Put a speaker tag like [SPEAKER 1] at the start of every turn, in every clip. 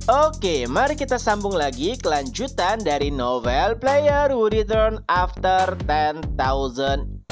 [SPEAKER 1] Oke, mari kita sambung lagi kelanjutan dari novel Player Who Return After 10,000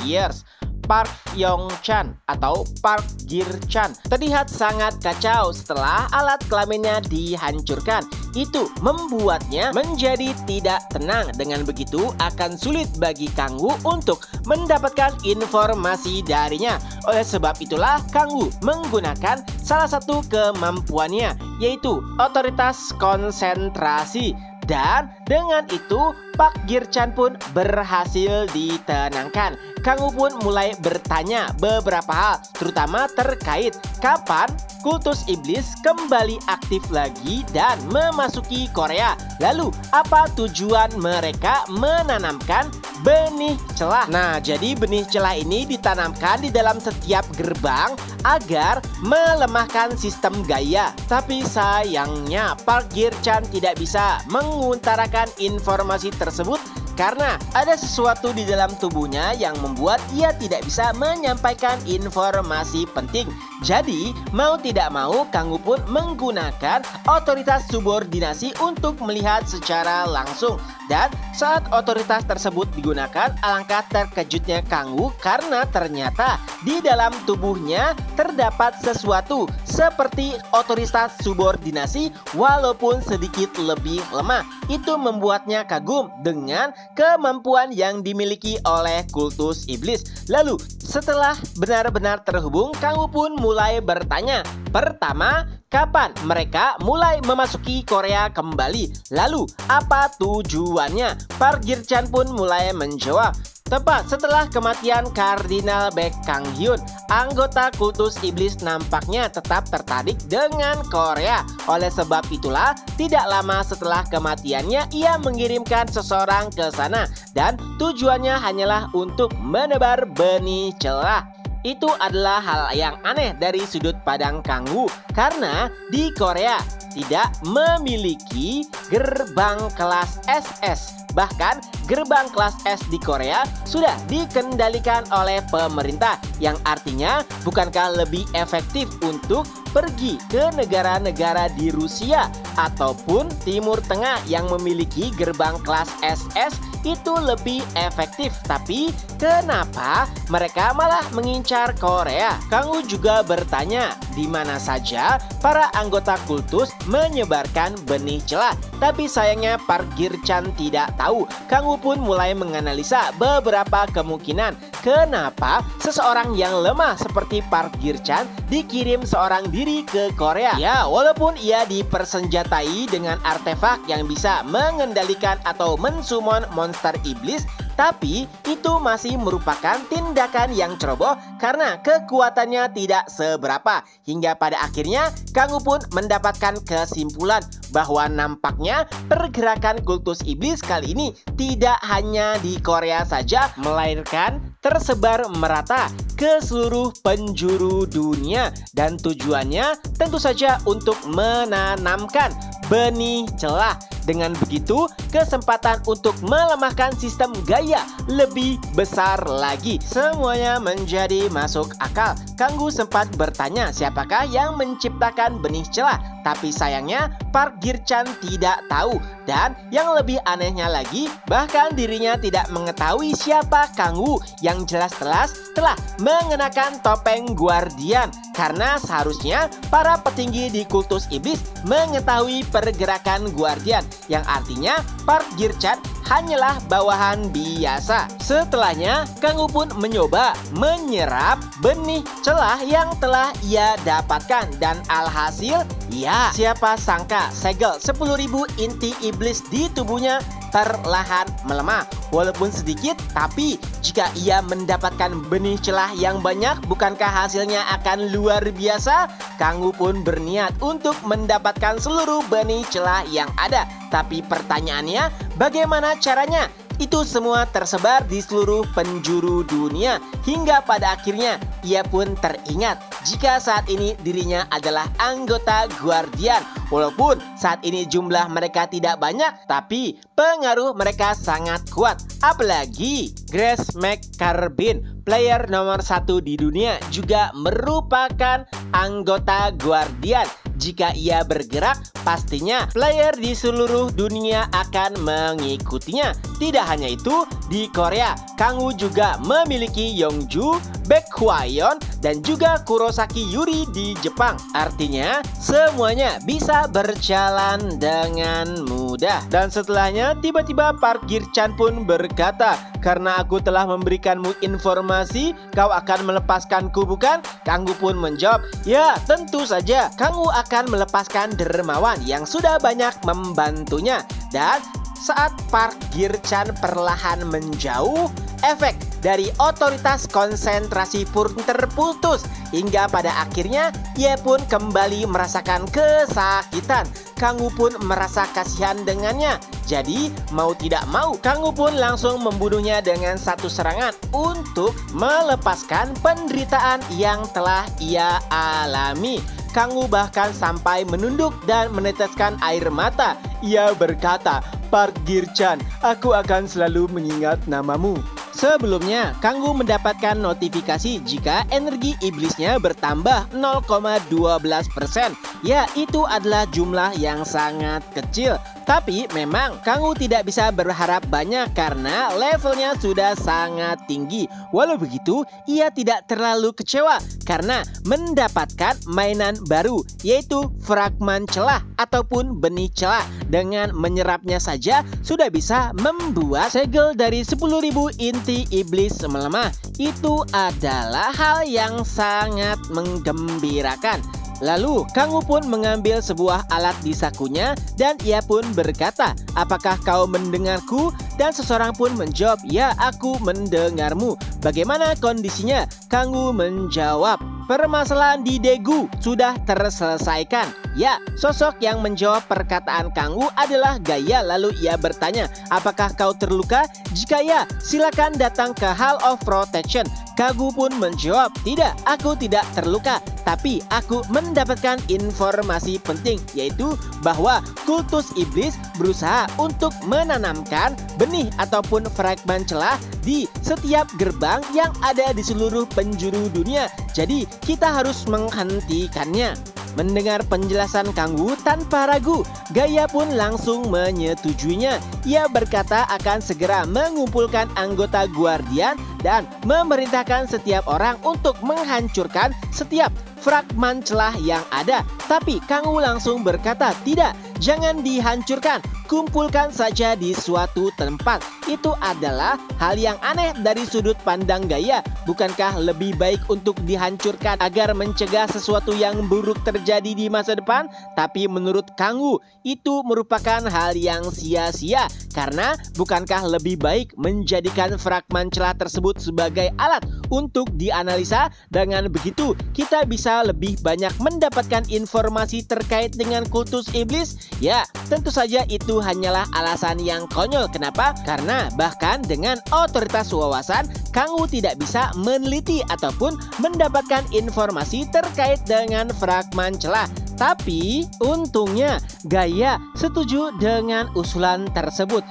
[SPEAKER 1] Years. Park Yong-chan atau Park Gir-chan terlihat sangat kacau setelah alat kelaminnya dihancurkan. Itu membuatnya menjadi tidak tenang. Dengan begitu akan sulit bagi Kang Woo untuk mendapatkan informasi darinya. Oleh sebab itulah Kang Woo menggunakan salah satu kemampuannya, yaitu otoritas konsentrasi. Dan dengan itu Park Gir-chan pun berhasil ditenangkan. Kang Woo pun mulai bertanya beberapa hal, terutama terkait kapan kultus iblis kembali aktif lagi dan memasuki Korea. Lalu apa tujuan mereka menanamkan benih celah? Nah, jadi benih celah ini ditanamkan di dalam setiap gerbang agar melemahkan sistem gaya. Tapi sayangnya Park Gir-chan tidak bisa mengutarakan informasi tersebut karena ada sesuatu di dalam tubuhnya yang membuat ia tidak bisa menyampaikan informasi penting. Jadi mau tidak mau Kang Woo pun menggunakan otoritas subordinasi untuk melihat secara langsung. Dan saat otoritas tersebut digunakan, alangkah terkejutnya Kang Woo karena ternyata di dalam tubuhnya terdapat sesuatu seperti otoritas subordinasi walaupun sedikit lebih lemah. Itu membuatnya kagum dengan kemampuan yang dimiliki oleh kultus iblis. Lalu setelah benar-benar terhubung, Kang Woo pun mulai bertanya. Pertama, kapan mereka mulai memasuki Korea kembali? Lalu apa tujuannya? Park Gir-chan pun mulai menjawab. Tepat setelah kematian Kardinal Baek Kang Hyun, anggota kultus iblis nampaknya tetap tertarik dengan Korea. Oleh sebab itulah, tidak lama setelah kematiannya ia mengirimkan seseorang ke sana dan tujuannya hanyalah untuk menebar benih celah. Itu adalah hal yang aneh dari sudut pandang Kang Woo karena di Korea tidak memiliki gerbang kelas SS. Bahkan gerbang kelas S di Korea sudah dikendalikan oleh pemerintah, yang artinya bukankah lebih efektif untuk pergi ke negara-negara di Rusia ataupun Timur Tengah yang memiliki gerbang kelas SS itu lebih efektif. Tapi kenapa mereka malah mengincar Korea? Kang Woo juga bertanya di mana saja para anggota kultus menyebarkan benih celah. Tapi sayangnya Park Gir-chan tidak tahu. Kang Woo pun mulai menganalisa beberapa kemungkinan kenapa seseorang yang lemah seperti Park Gir-chan dikirim seorang diri ke Korea. Ya, walaupun ia dipersenjatai dengan artefak yang bisa mengendalikan atau mensummon monster iblis, tapi itu masih merupakan tindakan yang ceroboh karena kekuatannya tidak seberapa. Hingga pada akhirnya Kang Woo pun mendapatkan kesimpulan bahwa nampaknya pergerakan kultus iblis kali ini tidak hanya di Korea saja, melainkan tersebar merata ke seluruh penjuru dunia. Dan tujuannya tentu saja untuk menanamkan benih celah. Dengan begitu, kesempatan untuk melemahkan sistem gaya lebih besar lagi. Semuanya menjadi masuk akal. Kang Woo sempat bertanya siapakah yang menciptakan benih celah. Tapi sayangnya Park Gir-chan tidak tahu. Dan yang lebih anehnya lagi, bahkan dirinya tidak mengetahui siapa Kang Woo yang jelas-jelas telah mengenakan topeng guardian. Karena seharusnya para petinggi di kultus iblis mengetahui pergerakan guardian, yang artinya Park Gir-chan hanyalah bawahan biasa. Setelahnya, Kang Woo pun mencoba menyerap benih celah yang telah ia dapatkan. Dan alhasil, ya, siapa sangka segel 10.000 inti iblis di tubuhnya perlahan melemah. Walaupun sedikit, tapi jika ia mendapatkan benih celah yang banyak, bukankah hasilnya akan luar biasa? Kang Woo pun berniat untuk mendapatkan seluruh benih celah yang ada. Tapi pertanyaannya, bagaimana caranya? Itu semua tersebar di seluruh penjuru dunia. Hingga pada akhirnya ia pun teringat jika saat ini dirinya adalah anggota guardian. Walaupun saat ini jumlah mereka tidak banyak, tapi pengaruh mereka sangat kuat. Apalagi Grace McCarbin, player nomor 1 di dunia, juga merupakan anggota guardian. jika ia bergerak, pastinya player di seluruh dunia akan mengikutinya. Tidak hanya itu, di Korea, Kangwoo juga memiliki Yeongju, Baek Hwa-yeon, dan juga Kurosaki Yuri di Jepang. Artinya, semuanya bisa berjalan dengan mudah. Dan setelahnya, tiba-tiba Park Gi-chan pun berkata, "Karena aku telah memberikanmu informasi, kau akan melepaskanku, bukan?" Kangwoo pun menjawab, "Ya, tentu saja. Kangwoo akan melepaskan dermawan yang sudah banyak membantunya." Dan saat Park Gi-chan perlahan menjauh, efek dari otoritas konsentrasi pun terputus. Hingga pada akhirnya ia pun kembali merasakan kesakitan. Kangwoo pun merasa kasihan dengannya. Jadi mau tidak mau, Kangwoo pun langsung membunuhnya dengan satu serangan untuk melepaskan penderitaan yang telah ia alami. Kangwoo bahkan sampai menunduk dan meneteskan air mata. Ia berkata, "Park Gi-chan, aku akan selalu mengingat namamu." Sebelumnya, Kangwoo mendapatkan notifikasi jika energi iblisnya bertambah 0,12%. Ya, itu adalah jumlah yang sangat kecil. Tapi memang Kangwoo tidak bisa berharap banyak karena levelnya sudah sangat tinggi. Walau begitu, ia tidak terlalu kecewa karena mendapatkan mainan baru, yaitu fragmen celah ataupun benih celah. Dengan menyerapnya saja sudah bisa membuat segel dari 10.000 inti iblis melemah. Itu adalah hal yang sangat menggembirakan. Lalu Kangwoo pun mengambil sebuah alat di sakunya dan ia pun berkata, "Apakah kau mendengarku?" Dan seseorang pun menjawab, "Ya, aku mendengarmu." "Bagaimana kondisinya?" Kangwoo menjawab, "Permasalahan di Daegu sudah terselesaikan." Ya, sosok yang menjawab perkataan Kangwoo adalah Gaia. Lalu ia bertanya, "Apakah kau terluka? Jika ya, silakan datang ke Hall of Protection." Kangwoo pun menjawab, "Tidak, aku tidak terluka. Tapi aku mendapatkan informasi penting, yaitu bahwa kultus iblis berusaha untuk menanamkan benih ataupun fragmen celah di setiap gerbang yang ada di seluruh penjuru dunia. Jadi kita harus menghentikannya." Mendengar penjelasan Kangwoo tanpa ragu, Gaia pun langsung menyetujuinya. Ia berkata akan segera mengumpulkan anggota Guardian dan memerintahkan setiap orang untuk menghancurkan setiap fragmen celah yang ada. Tapi Kangwoo langsung berkata, "Tidak, jangan dihancurkan. Kumpulkan saja di suatu tempat." Itu adalah hal yang aneh dari sudut pandang Gaia. Bukankah lebih baik untuk dihancurkan agar mencegah sesuatu yang buruk terjadi di masa depan? Tapi menurut Kangwoo, itu merupakan hal yang sia-sia. Karena bukankah lebih baik menjadikan fragmen celah tersebut sebagai alat untuk dianalisa? Dengan begitu, kita bisa lebih banyak mendapatkan informasi terkait dengan kultus iblis. Ya, tentu saja itu hanyalah alasan yang konyol. Kenapa? Karena bahkan dengan otoritas wawasan, Kangwoo tidak bisa meneliti ataupun mendapatkan informasi terkait dengan fragmen celah. Tapi untungnya Gaia setuju dengan usulan tersebut.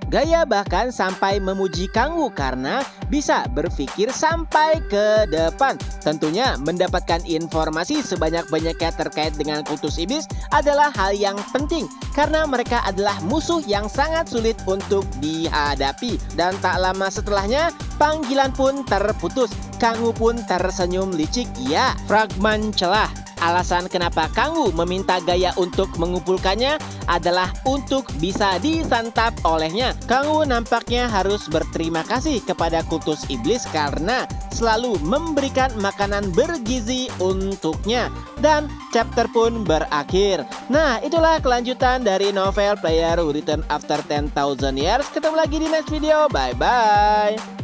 [SPEAKER 1] Gaia bahkan sampai memuji Kangwoo karena bisa berpikir sampai ke depan. Tentunya mendapatkan informasi sebanyak-banyaknya terkait dengan kultus iblis adalah hal yang penting karena mereka adalah musuh yang sangat sulit untuk dihadapi. Dan tak lama setelahnya, panggilan pun terputus. Kangwoo pun tersenyum licik. Ya, fragmen celah. Alasan kenapa Kangwoo meminta Gaia untuk mengumpulkannya adalah untuk bisa disantap olehnya. Kangwoo nampaknya harus berterima kasih kepada kultus iblis karena selalu memberikan makanan bergizi untuknya. Dan chapter pun berakhir. Nah, itulah kelanjutan dari novel Player Who Return After 10,000 Years. Ketemu lagi di next video. Bye-bye.